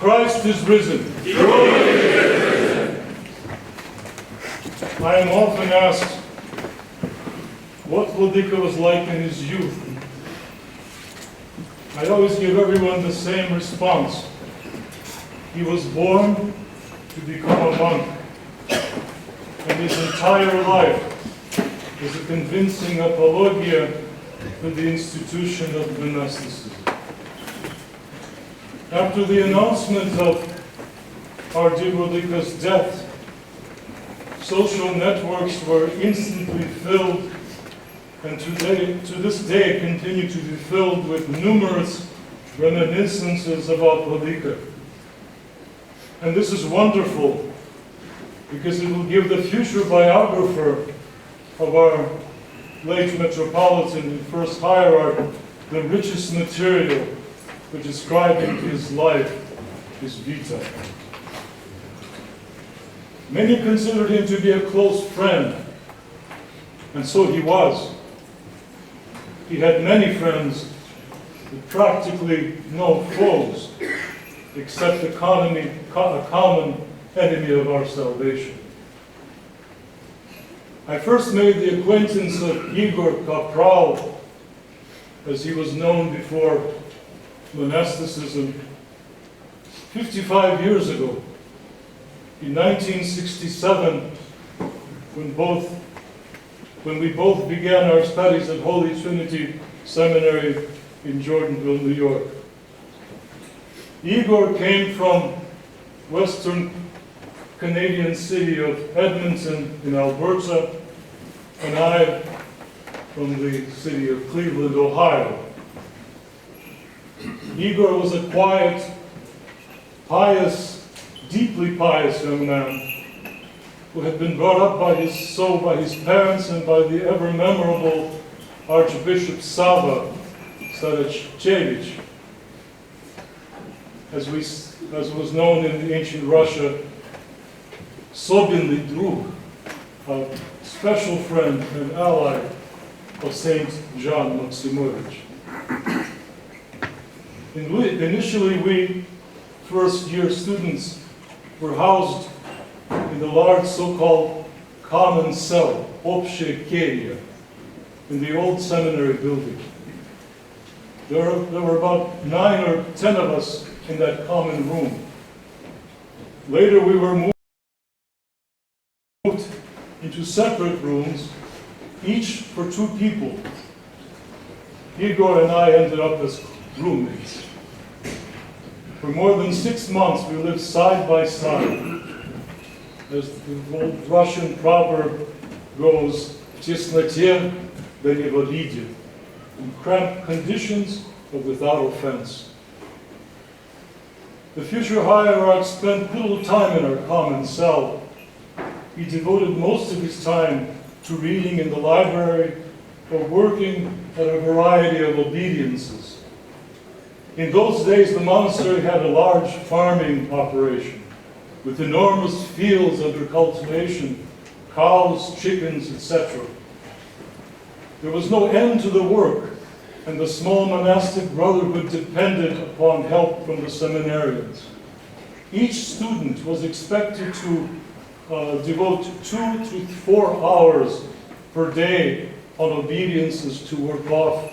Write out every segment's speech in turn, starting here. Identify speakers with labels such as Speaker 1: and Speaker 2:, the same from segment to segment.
Speaker 1: Christ is risen. I am often asked what Vladyka was like in his youth. I always give everyone the same response. He was born to become a monk, and his entire life is a convincing apologia to the institution of monasticism. After the announcement of our dear Vladyka's death, social networks were instantly filled, and to this day continue to be filled with numerous reminiscences about Vladyka. And this is wonderful, because it will give the future biographer of our late Metropolitan and first Hierarch the richest material for describing his life, his vita. Many considered him to be a close friend, and so he was. He had many friends, but practically no foes, except a common enemy of our salvation. I first made the acquaintance of Igor Kapral, as he was known before monasticism, 55 years ago, in 1967, when we both began our studies at Holy Trinity Seminary in Jordanville, New York. Igor came from western Canadian city of Edmonton in Alberta, and I from the city of Cleveland, Ohio. Igor was a quiet, pious, deeply pious young man who had been brought up by his parents and by the ever-memorable Archbishop Sava Sarachevich, as was known in the ancient Russia, Sobinly Drug, a special friend and ally of Saint John Maximovich. Initially, we first-year students were housed in the large so-called common cell, Общая Keria, in the old seminary building. There were about 9 or 10 of us in that common room. Later, we were moved into separate rooms, each for 2 people. Igor and I ended up as roommates. For more than 6 months, we lived side by side. As the old Russian proverb goes, в тесноте да не в обиде, in cramped conditions, but without offense. The future hierarch spent little time in our common cell. He devoted most of his time to reading in the library or working at a variety of obediences. In those days, the monastery had a large farming operation with enormous fields under cultivation, cows, chickens, etc. There was no end to the work, and the small monastic brotherhood depended upon help from the seminarians. Each student was expected to devote 2 to 4 hours per day on obediences to work off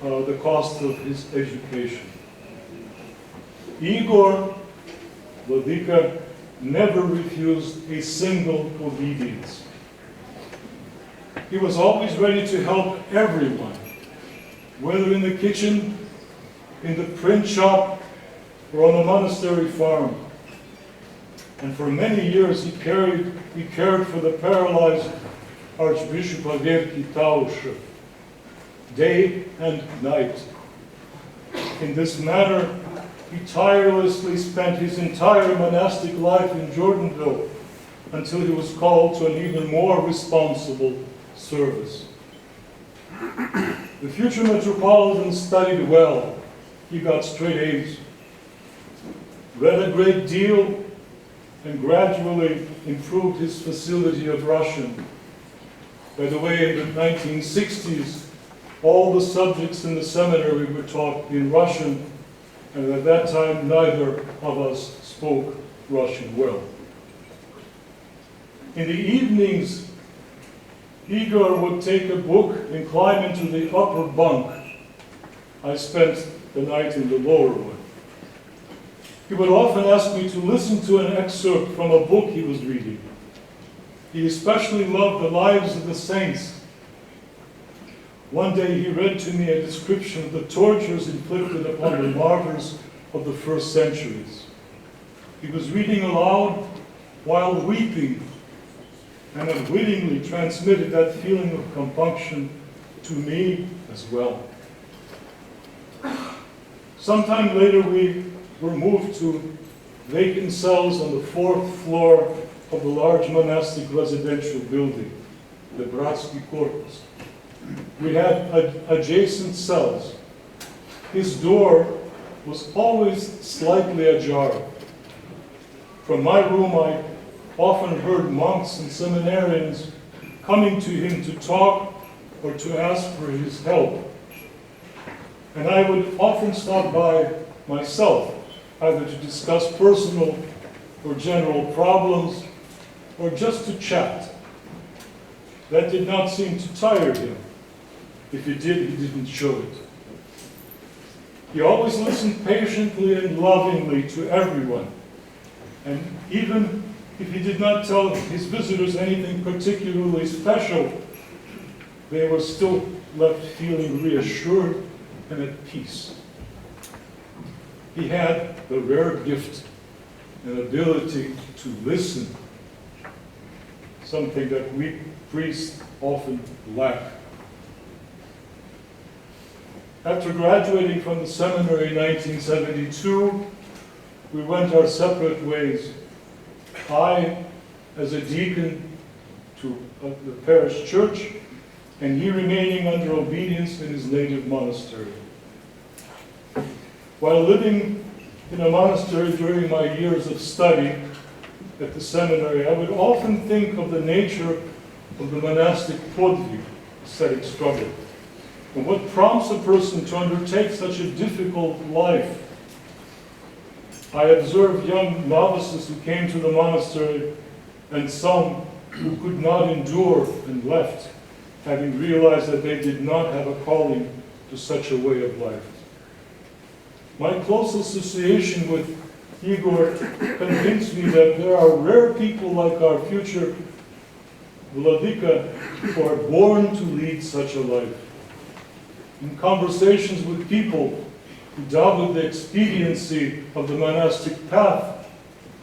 Speaker 1: the cost of his education. Igor Vladyka never refused a single obedience. He was always ready to help everyone, whether in the kitchen, in the print shop, or on the monastery farm. And for many years he cared for the paralyzed Archbishop Averki Taushev, day and night. In this manner, he tirelessly spent his entire monastic life in Jordanville until he was called to an even more responsible service. The future Metropolitan studied well. He got straight A's, read a great deal, and gradually improved his facility of Russian. By the way, in the 1960s, all the subjects in the seminary were taught in Russian, and at that time neither of us spoke Russian well. In the evenings, Igor would take a book and climb into the upper bunk. I spent the night in the lower one. He would often ask me to listen to an excerpt from a book he was reading. He especially loved the lives of the saints. One day he read to me a description of the tortures inflicted upon the martyrs of the first centuries. He was reading aloud while weeping, and unwittingly transmitted that feeling of compunction to me as well. Sometime later we were moved to vacant cells on the 4th floor of the large monastic residential building, the Bratsky Korpus. We had adjacent cells. His door was always slightly ajar. From my room I often heard monks and seminarians coming to him to talk or to ask for his help. And I would often stop by myself, either to discuss personal or general problems, or just to chat. That did not seem to tire him. If it did, he didn't show it. He always listened patiently and lovingly to everyone. And even if he did not tell his visitors anything particularly special, they were still left feeling reassured and at peace. He had the rare gift and ability to listen, something that we priests often lack. After graduating from the seminary in 1972, we went our separate ways. I as a deacon to the parish church, and he remaining under obedience in his native monastery. While living in a monastery during my years of study at the seminary, I would often think of the nature of the monastic podvig, ascetic struggle, and what prompts a person to undertake such a difficult life. I observed young novices who came to the monastery, and some who could not endure and left, having realized that they did not have a calling to such a way of life. My close association with Igor convinced me that there are rare people like our future Vladyka who are born to lead such a life. In conversations with people who doubted the expediency of the monastic path,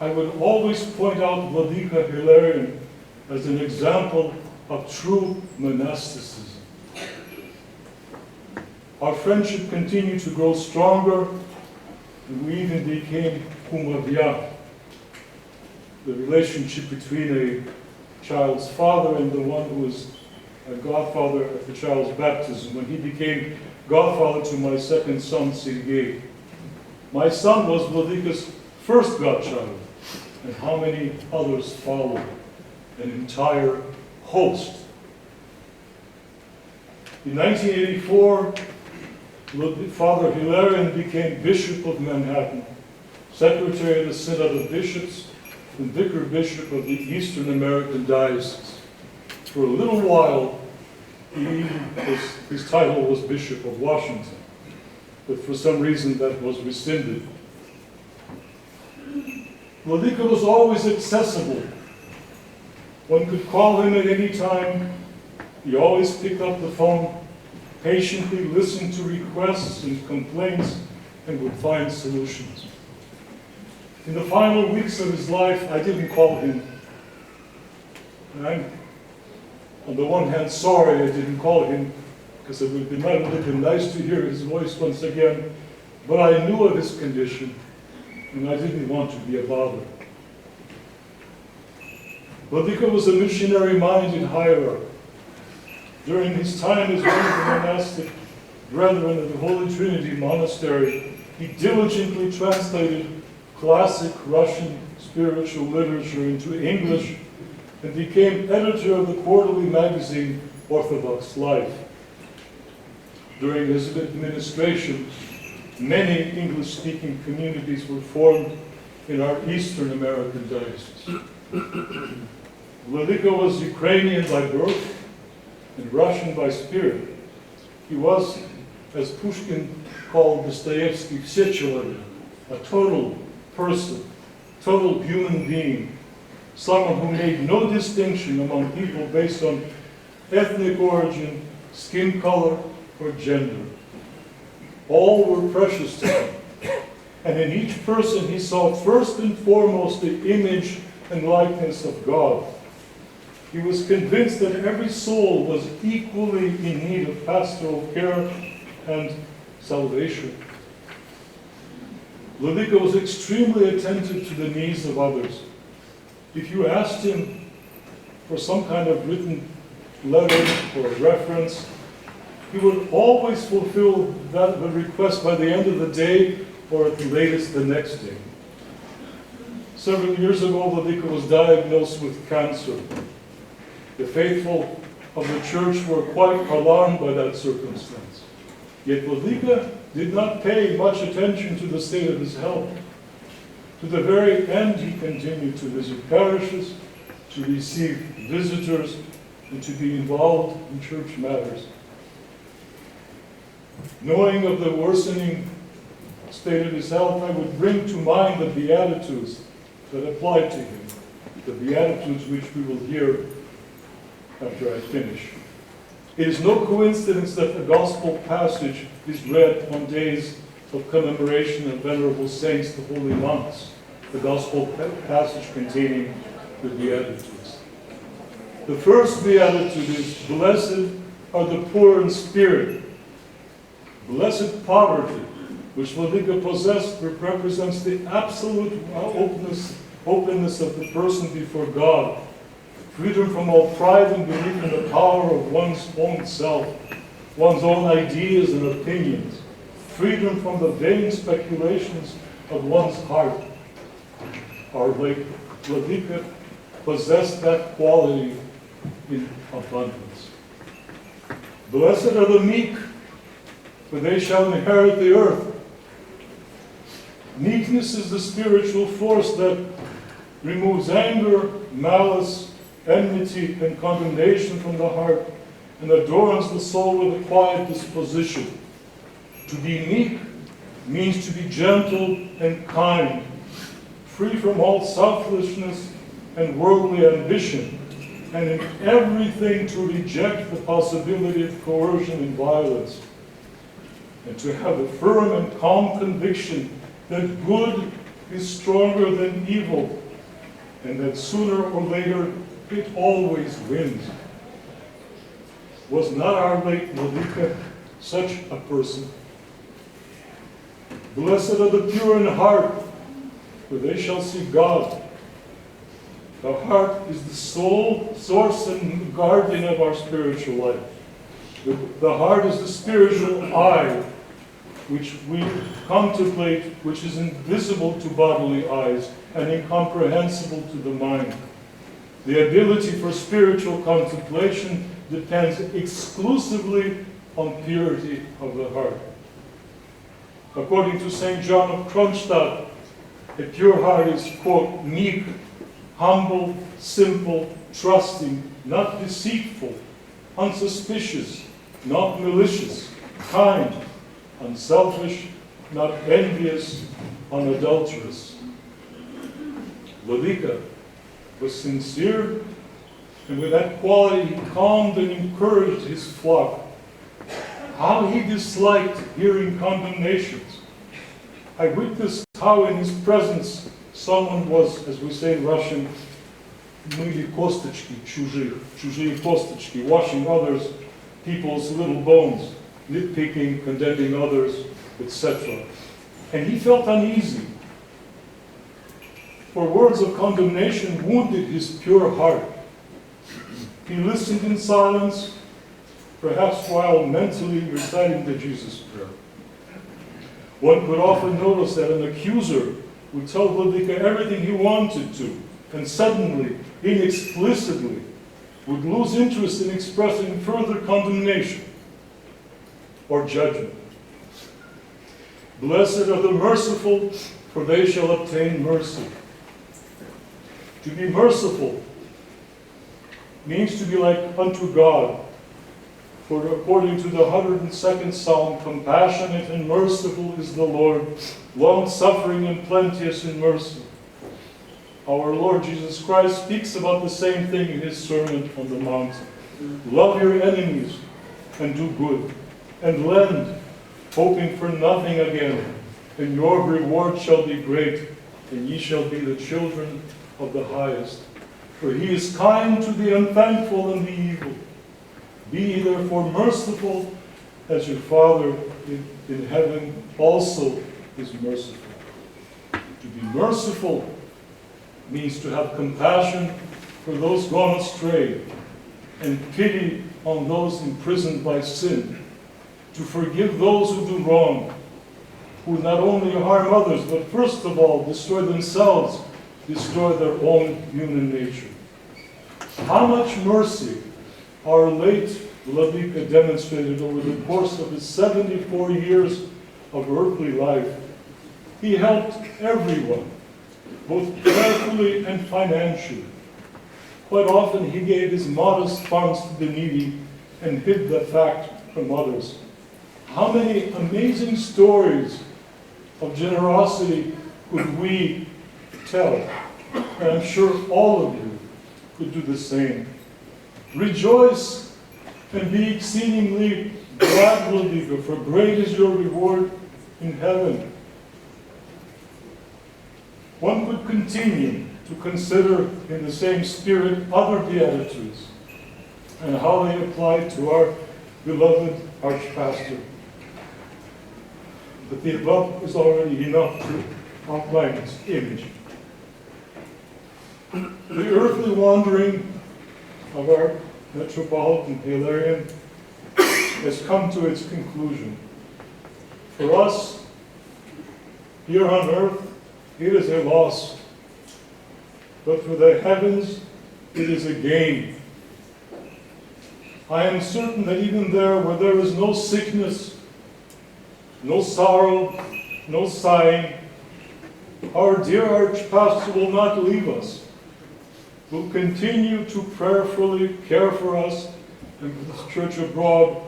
Speaker 1: I would always point out Vladyka Hilarion as an example of true monasticism. Our friendship continued to grow stronger, and we even became kumovia, the relationship between a child's father and the one who was a godfather at the child's baptism, when he became godfather to my second son, Sergei. My son was Vladyka's first godchild, and how many others followed? An entire host. In 1984, Father Hilarion became Bishop of Manhattan, Secretary of the Synod of Bishops, and Vicar Bishop of the Eastern American Diocese. For a little while, his title was Bishop of Washington, but for some reason that was rescinded. Vladyka was always accessible. One could call him at any time. He always picked up the phone, patiently listened to requests and complaints, and would find solutions. In the final weeks of his life, I didn't call him. And I'm, on the one hand, sorry I didn't call him, because it would have been nice to hear his voice once again, but I knew of his condition, and I didn't want to be a bother. Vladyka was a missionary-minded hierarch. During his time as one of the monastic brethren of the Holy Trinity Monastery, he diligently translated classic Russian spiritual literature into English and became editor of the quarterly magazine Orthodox Life. During his administration, many English-speaking communities were formed in our Eastern American diocese. Vladyka was Ukrainian by birth and Russian by spirit. He was, as Pushkin called Dostoevsky, всечеловек, a total person, total human being, someone who made no distinction among people based on ethnic origin, skin color, or gender. All were precious to him. And in each person he saw first and foremost the image and likeness of God. He was convinced that every soul was equally in need of pastoral care and salvation. Vladyka was extremely attentive to the needs of others. If you asked him for some kind of written letter or reference, he would always fulfill the request by the end of the day or at the latest the next day. Several years ago, Vladyka was diagnosed with cancer. The faithful of the church were quite alarmed by that circumstance. Yet Vladyka did not pay much attention to the state of his health. To the very end, he continued to visit parishes, to receive visitors, and to be involved in church matters. Knowing of the worsening state of his health, I would bring to mind the beatitudes that applied to him, the beatitudes which we will hear after I finish. It is no coincidence that the gospel passage is read on days of commemoration of venerable saints, the holy monks, the gospel passage containing the beatitudes. The first beatitude is, "Blessed are the poor in spirit." Blessed poverty, which Vladyka possessed, represents the absolute openness of the person before God, freedom from all pride and belief in the power of one's own self, one's own ideas and opinions, freedom from the vain speculations of one's heart. Our late Vladyka possessed that quality in abundance. Blessed are the meek, for they shall inherit the earth. Meekness is the spiritual force that removes anger, malice, enmity, and condemnation from the heart, and adorns the soul with a quiet disposition. To be meek means to be gentle and kind, free from all selfishness and worldly ambition, and in everything to reject the possibility of coercion and violence, and to have a firm and calm conviction that good is stronger than evil, and that sooner or later it always wins. Was not our late Vladyka such a person? Blessed are the pure in heart, for they shall see God. The heart is the sole source and guardian of our spiritual life. The heart is the spiritual eye, which we contemplate, which is invisible to bodily eyes and incomprehensible to the mind. The ability for spiritual contemplation depends exclusively on purity of the heart. According to St. John of Kronstadt, a pure heart is, quote, meek, humble, simple, trusting, not deceitful, unsuspicious, not malicious, kind, unselfish, not envious, unadulterous. Vladyka was sincere, and with that quality he calmed and encouraged his flock. How he disliked hearing condemnations. I witnessed how in his presence someone was, as we say in Russian, myli kostочки, чужие косточки, washing others, people's little bones, nitpicking, condemning others, etc. And he felt uneasy, for words of condemnation wounded his pure heart. He listened in silence, perhaps while mentally reciting the Jesus prayer. One could often notice that an accuser would tell Vladyka everything he wanted to, and suddenly, inexplicably, would lose interest in expressing further condemnation or judgment. Blessed are the merciful, for they shall obtain mercy. To be merciful means to be like unto God. For according to the 102nd Psalm, compassionate and merciful is the Lord, long-suffering and plenteous in mercy. Our Lord Jesus Christ speaks about the same thing in his Sermon on the Mount. Love your enemies and do good, and lend, hoping for nothing again, and your reward shall be great, and ye shall be the children of the highest. For he is kind to the unthankful and the evil. Be ye therefore merciful, as your Father in heaven also is merciful. To be merciful means to have compassion for those gone astray, and pity on those imprisoned by sin. To forgive those who do wrong, who not only harm others, but first of all destroy themselves, destroy their own human nature. How much mercy our late Vladyka demonstrated over the course of his 74 years of earthly life. He helped everyone, both prayerfully and financially. Quite often he gave his modest funds to the needy and hid the fact from others. How many amazing stories of generosity could we tell? And I'm sure all of you could do the same. Rejoice and be exceedingly glad, Vladyka, for great is your reward in heaven. One could continue to consider in the same spirit other beatitudes and how they apply to our beloved Archpastor. But the above is already enough to outline its image. The earthly wandering of our Metropolitan Hilarion has come to its conclusion. For us, here on earth, it is a loss. But for the heavens, it is a gain. I am certain that even there, where there is no sickness, no sorrow, no sighing, our dear Archpastor will not leave us. Will continue to prayerfully care for us and for this church abroad,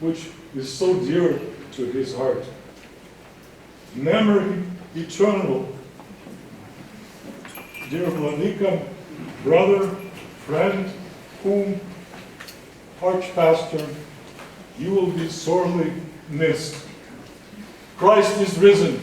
Speaker 1: which is so dear to his heart. Memory eternal. Dear Vladyka, brother, friend, whom, Archpastor, you will be sorely missed. Christ is risen.